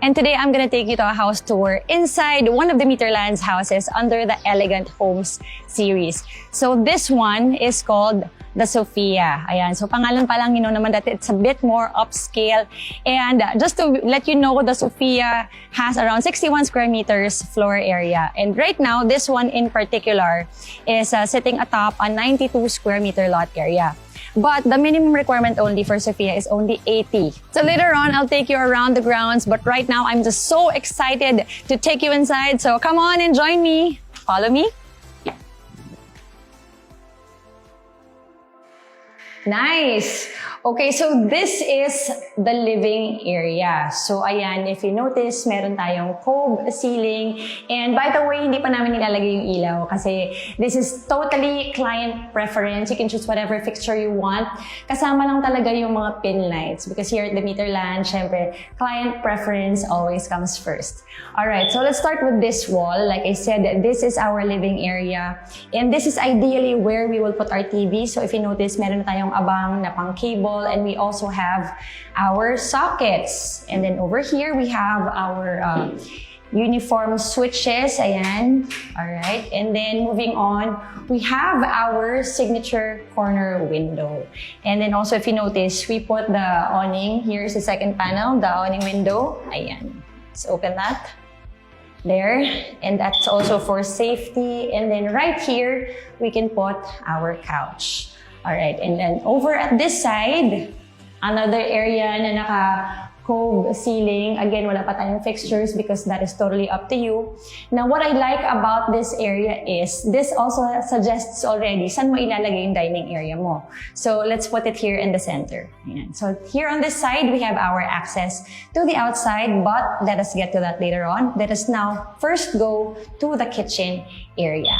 And today I'm gonna take you to a house tour inside one of the Meterland's houses under the Elegant Homes series. So this one is called the Sofia. Ayan. So pangalan pa lang, you know naman that it's a bit more upscale. And just to let you know, the Sofia has around 61 square meters floor area. And right now, this one in particular is sitting atop a 92 square meter lot area. But the minimum requirement only for Sofia is only 80. So later on, I'll take you around the grounds. But right now, I'm just so excited to take you inside. So come on and join me. Follow me. Nice! Okay, so this is the living area. So ayan, if you notice, meron tayong cove ceiling. And by the way, hindi pa namin nilalagay yung ilaw kasi this is totally client preference. You can choose whatever fixture you want. Kasama lang talaga yung mga pin lights because here at the Meterland, syempre, client preference always comes first. Alright, so let's start with this wall. Like I said, this is our living area. And this is ideally where we will put our TV. So if you notice, meron na tayong abang na pang cable. And we also have our sockets. And then over here, we have our uniform switches. Ayan. Alright. And then moving on, we have our signature corner window. And then also, if you notice, we put the awning. Here's the second panel, the awning window. Ayan. Let's open that. There. And that's also for safety. And then right here, we can put our couch. Alright, and then over at this side, another area na naka-cove ceiling. Again, wala pa tayong fixtures because that is totally up to you. Now, what I like about this area is, this also suggests already saan mo ilalagay yung dining area mo. So, let's put it here in the center. Ayan. So, here on this side, we have our access to the outside, but let us get to that later on. Let us now first go to the kitchen area.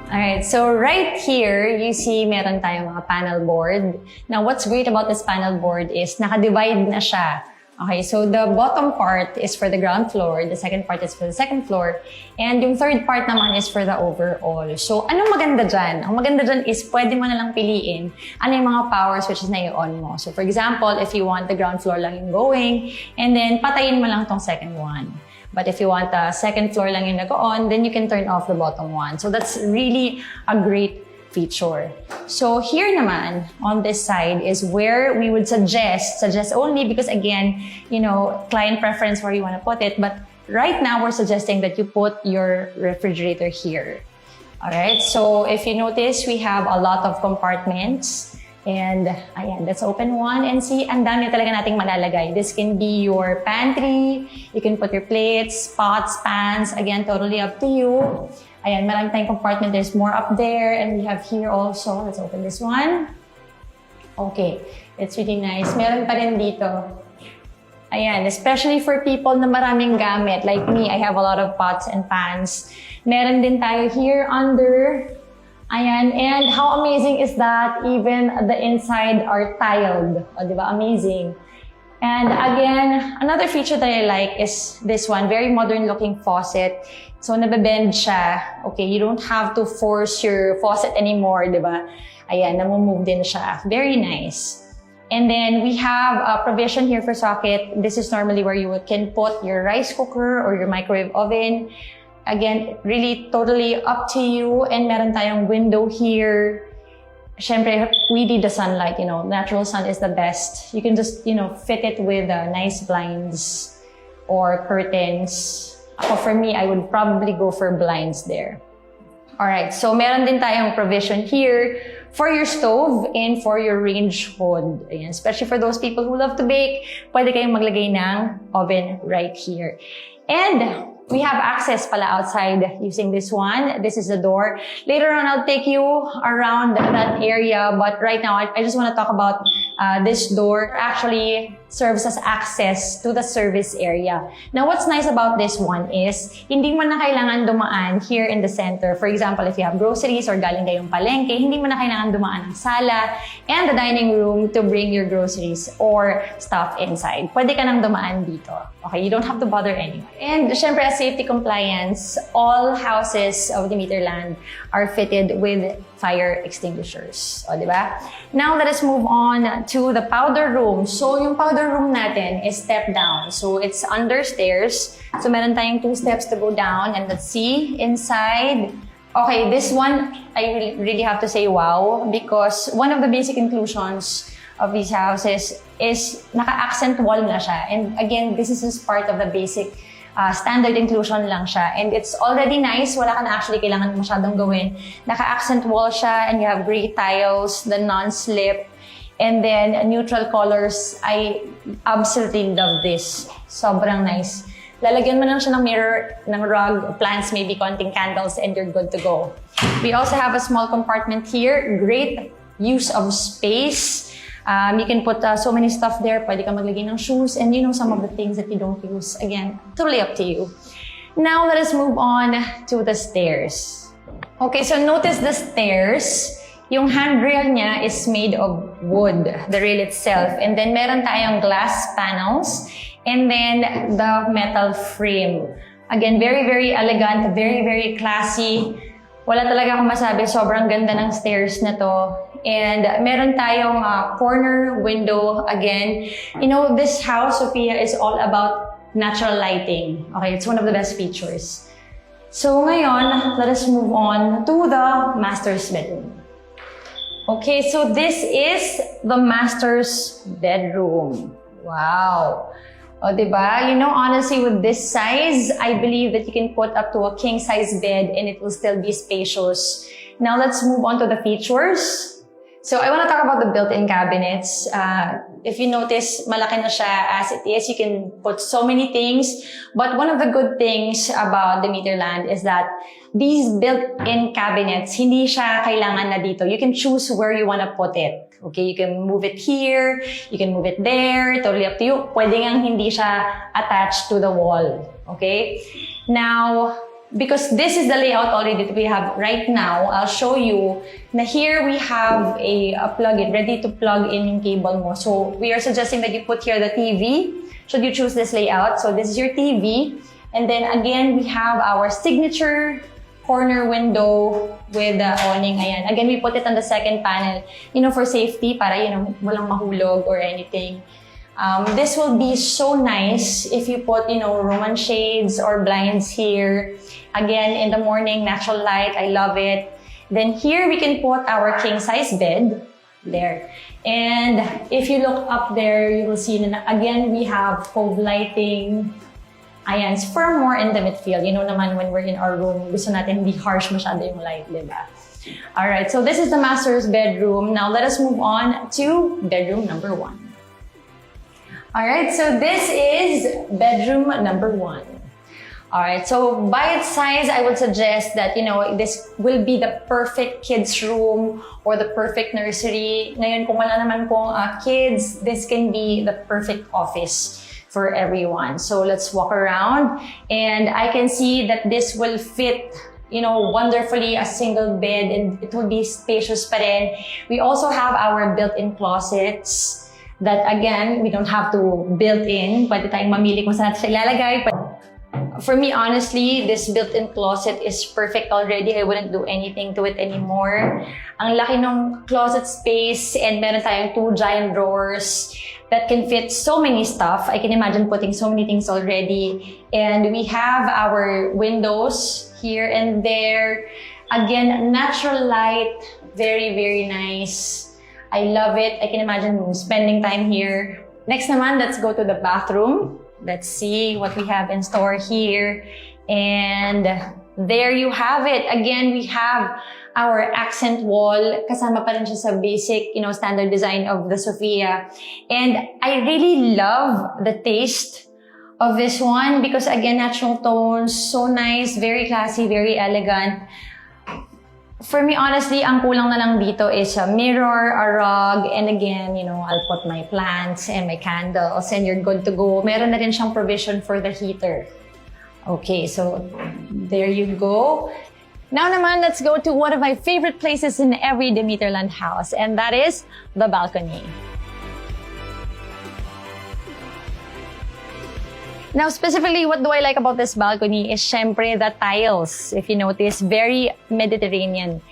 Alright, so right here, you see meron tayong mga panel board. Now, what's great about this panel board is naka-divide na siya. Okay, so the bottom part is for the ground floor, the second part is for the second floor, and yung third part naman is for the overall. So, anong maganda dyan? Ang maganda dyan is pwede mo na lang piliin ano yung mga power switches na i-on mo. So, for example, if you want the ground floor lang yung going, and then patayin mo lang tong second one. But if you want the second floor lang yung nag-on, then you can turn off the bottom one. So that's really a great feature. So here naman, on this side, is where we would suggest only because again, you know, client preference where you want to put it. But right now, we're suggesting that you put your refrigerator here. Alright, so if you notice, we have a lot of compartments. And ayan, let's open one and see, ang dami talaga nating malalagay. This can be your pantry, you can put your plates, pots, pans, again, totally up to you. Ayan, marami tayong compartment, there's more up there, and we have here also. Let's open this one. Okay, it's really nice. Meron pa rin dito. Ayan, especially for people na maraming gamit, like me, I have a lot of pots and pans. Meron din tayo here under. Ayan, and how amazing is that? Even the inside are tiled. O, diba? Amazing. And again, another feature that I like is this one. Very modern looking faucet. So, nabebend siya. Okay, you don't have to force your faucet anymore, diba? Ayan, namumove din siya. Very nice. And then, we have a provision here for socket. This is normally where you can put your rice cooker or your microwave oven. Again, really totally up to you. And meron tayong window here. Syempre, we need the sunlight, you know. Natural sun is the best. You can just, you know, fit it with nice blinds or curtains. Ako, for me, I would probably go for blinds there. Alright, so meron din tayong provision here for your stove and for your range hood. Ayan, especially for those people who love to bake, pwede kayong maglagay ng oven right here. And we have access pala outside using this one. This is the door. Later on, I'll take you around that area. But right now, I just want to talk about this door. Actually serves as access to the service area. Now, what's nice about this one is, hindi mo na kailangan dumaan here in the center. For example, if you have groceries or galing kayong palengke, hindi mo na kailangan dumaan ng sala and the dining room to bring your groceries or stuff inside. Pwede ka nang dumaan dito. Okay, you don't have to bother anyone. And syempre, as safety compliance, all houses of the Meterland are fitted with fire extinguishers. O, diba? Now, let us move on to the powder room. So, yung powder our room natin is step down. So it's under stairs. So meron tayong 2 steps to go down. And let's see inside. Okay, this one, I really have to say wow, because one of the basic inclusions of these houses is naka-accent wall na siya. And again, this is just part of the basic standard inclusion lang siya. And it's already nice. Wala ka na actually kailangan masyadong gawin. Naka-accent wall siya and you have gray tiles, the non-slip, and then neutral colors. I absolutely love this. Sobrang nice. Lalagyan mo lang siya ng mirror, ng rug, plants, maybe konting candles, and you're good to go. We also have a small compartment here. Great use of space. You can put so many stuff there. Pwede ka maglagay ng shoes and some of the things that you don't use. Again, totally up to you. Now, let us move on to the stairs. Okay, so notice the stairs. Yung handrail niya is made of wood, the rail itself. And then meron tayong glass panels. And then the metal frame. Again, very, very elegant, very, very classy. Wala talaga akong masabi. Sobrang ganda ng stairs na to. And meron tayong corner window again. This house, Sofia, is all about natural lighting. Okay, it's one of the best features. So ngayon, let us move on to the master's bedroom. Okay, so this is the master's bedroom. Wow. O, diba? Honestly, with this size, I believe that you can put up to a king-size bed and it will still be spacious. Now, let's move on to the features. So, I want to talk about the built-in cabinets. If you notice, malaki na siya as it is. You can put so many things. But one of the good things about the Meterland is that these built-in cabinets, hindi siya kailangan na dito. You can choose where you want to put it. Okay, you can move it here, you can move it there, totally up to you. Pwede ngang hindi siya attached to the wall. Okay? Now, because this is the layout already that we have right now, I'll show you na here we have a plug-in, ready to plug in yung cable mo. So, we are suggesting that you put here the TV, should you choose this layout. So, this is your TV. And then again, we have our signature corner window with the awning. Ayan. Again, we put it on the second panel, for safety, para, walang mahulog or anything. This will be so nice if you put, Roman shades or blinds here. Again, in the morning, natural light. I love it. Then here, we can put our king-size bed there. And if you look up there, you will see, again, we have cove lighting. Ayan, for a more intimate feel. Naman when we're in our room, gusto natin hindi harsh masyado yung light, diba? Alright, so this is the master's bedroom. Now, let us move on to bedroom number 1. Alright, so this is bedroom number 1. Alright, so by its size, I would suggest that, this will be the perfect kids room or the perfect nursery. Ngayon, kung wala naman pong kids, this can be the perfect office for everyone. So let's walk around and I can see that this will fit, wonderfully a single bed and it will be spacious pa rin. We also have our built-in closets that again, we don't have to build in. Pwede tayong mamili kung saan natin siya ilalagay. For me, honestly, this built-in closet is perfect already. I wouldn't do anything to it anymore. Ang laki ng closet space and meron tayong 2 giant drawers that can fit so many stuff. I can imagine putting so many things already. And we have our windows here and there. Again, natural light, very, very nice. I love it. I can imagine spending time here. Next naman, let's go to the bathroom. Let's see what we have in store here. And there you have it. Again, we have our accent wall. Kasama pa rin siya sa basic, standard design of the Sofia. And I really love the taste of this one because again, natural tones, so nice, very classy, very elegant. For me, honestly, ang kulang na lang dito is a mirror, a rug, and again, I'll put my plants and my candles and you're good to go. Meron na rin siyang provision for the heater. Okay, so there you go. Now naman, let's go to one of my favorite places in every Demeterland house, and that is the balcony. Now, specifically, what do I like about this balcony is syempre the tiles. If you notice, very Mediterranean.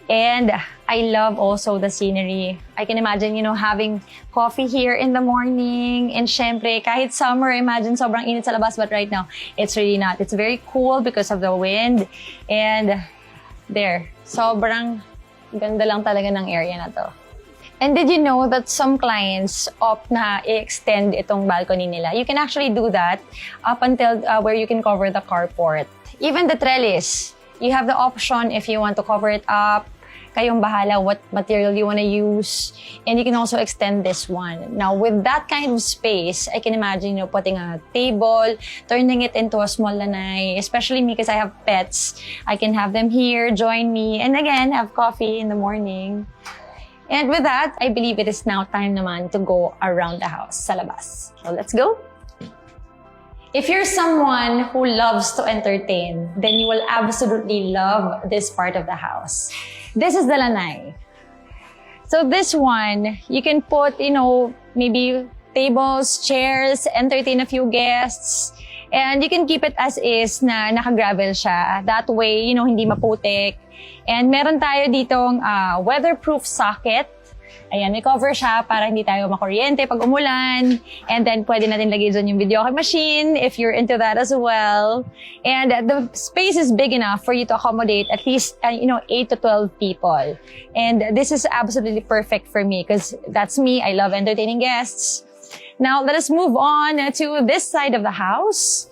And I love also the scenery. I can imagine, having coffee here in the morning. And syempre, kahit summer, imagine sobrang init sa labas. But right now, it's really not. It's very cool because of the wind. And there, sobrang ganda lang talaga ng area na to. And did you know that some clients opt na i-extend itong balcony nila? You can actually do that up until where you can cover the carport. Even the trellis, you have the option if you want to cover it up. Kayong bahala what material you want to use. And you can also extend this one. Now, with that kind of space, I can imagine putting a table, turning it into a small lanai. Especially me because I have pets. I can have them here, join me, and again, have coffee in the morning. And with that, I believe it is now time naman to go around the house sa labas. So let's go. If you're someone who loves to entertain, then you will absolutely love this part of the house. This is the lanai. So this one, you can put, maybe tables, chairs, entertain a few guests. And you can keep it as is na naka-gravel siya. That way, hindi maputik. And meron tayo ditong weatherproof socket. Ayan, may cover siya para hindi tayo makuryente pag umulan. And then, pwede natin lagay dyan yung video machine if you're into that as well. And the space is big enough for you to accommodate at least, 8 to 12 people. And this is absolutely perfect for me because that's me. I love entertaining guests. Now, let us move on to this side of the house.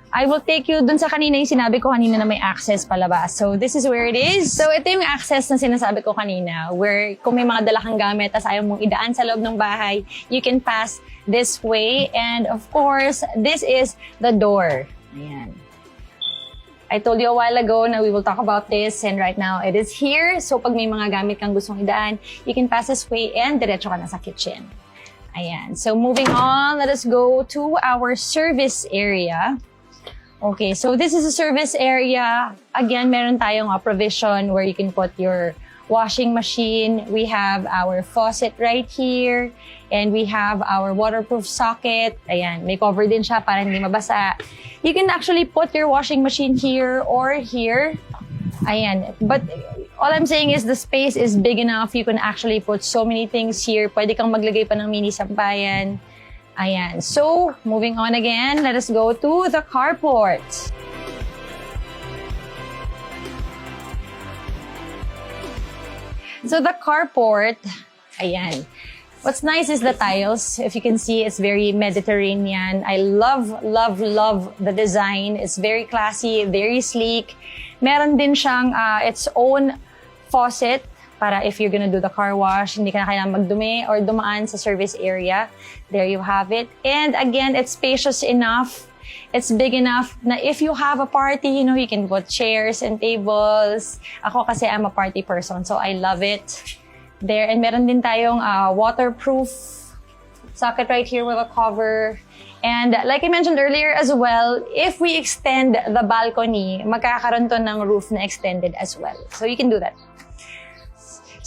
I will take you dun sa kanina yung sinabi ko kanina na may access palabas. So, this is where it is. So, ito yung access na sinasabi ko kanina where kung may mga dala kang gamit at ayaw mong idaan sa loob ng bahay, you can pass this way. And of course, this is the door. Ayan. I told you a while ago na we will talk about this and right now it is here. So, pag may mga gamit kang gustong idaan, you can pass this way and diretso ka na sa kitchen. Ayan. So, moving on, let us go to our service area. Okay, so this is a service area. Again, meron tayong provision where you can put your washing machine. We have our faucet right here. And we have our waterproof socket. Ayan, may cover din siya para hindi mabasa. You can actually put your washing machine here or here. Ayan, but all I'm saying is the space is big enough. You can actually put so many things here. Pwede kang maglagay pa ng mini sampayan. Ayan. So, moving on again, let us go to the carport. So, the carport, ayan. What's nice is the tiles. If you can see, it's very Mediterranean. I love, love, love the design. It's very classy, very sleek. Meron din siyang its own faucet. Para if you're gonna do the car wash, hindi ka na kailangan magdumi or dumaan sa service area. There you have it. And again, it's spacious enough. It's big enough na if you have a party, you can put chairs and tables. Ako kasi I'm a party person, so I love it. There, and meron din tayong waterproof socket right here with a cover. And like I mentioned earlier as well, if we extend the balcony, magkakaroon to ng roof na extended as well. So you can do that.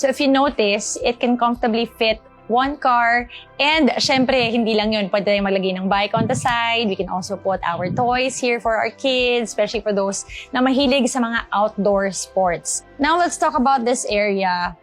So if you notice, it can comfortably fit one car. And syempre, hindi lang yun. Pwede tayong maglagay ng bike on the side. We can also put our toys here for our kids, especially for those na mahilig sa mga outdoor sports. Now, let's talk about this area.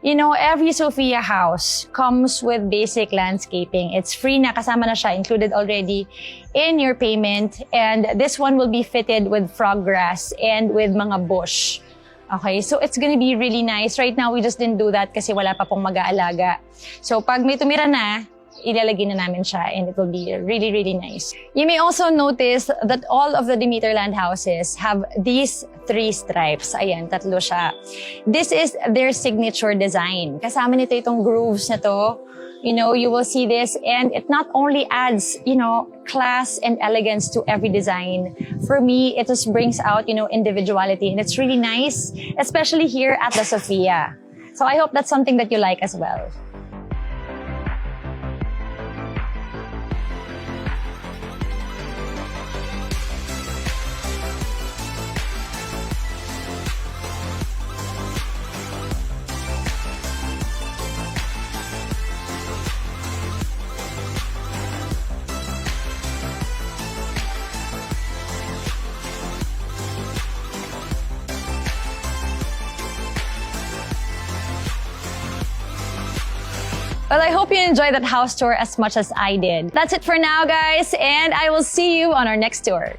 Every Sofia house comes with basic landscaping. It's free na, kasama na siya, included already in your payment. And this one will be fitted with frog grass and with mga bush. Okay, so it's gonna be really nice. Right now, we just didn't do that kasi wala pa pong mag-aalaga. So pag may tumira na, ilalagay na namin siya and it will be really, really nice. You may also notice that all of the Demeterland houses have these 3 stripes. Ayan, 3 siya. This is their signature design. Kasama nito itong grooves na to. You will see this and it not only adds, class and elegance to every design. For me, it just brings out, individuality and it's really nice, especially here at the Sofia. So I hope that's something that you like as well. Well, I hope you enjoyed that house tour as much as I did. That's it for now, guys, and I will see you on our next tour.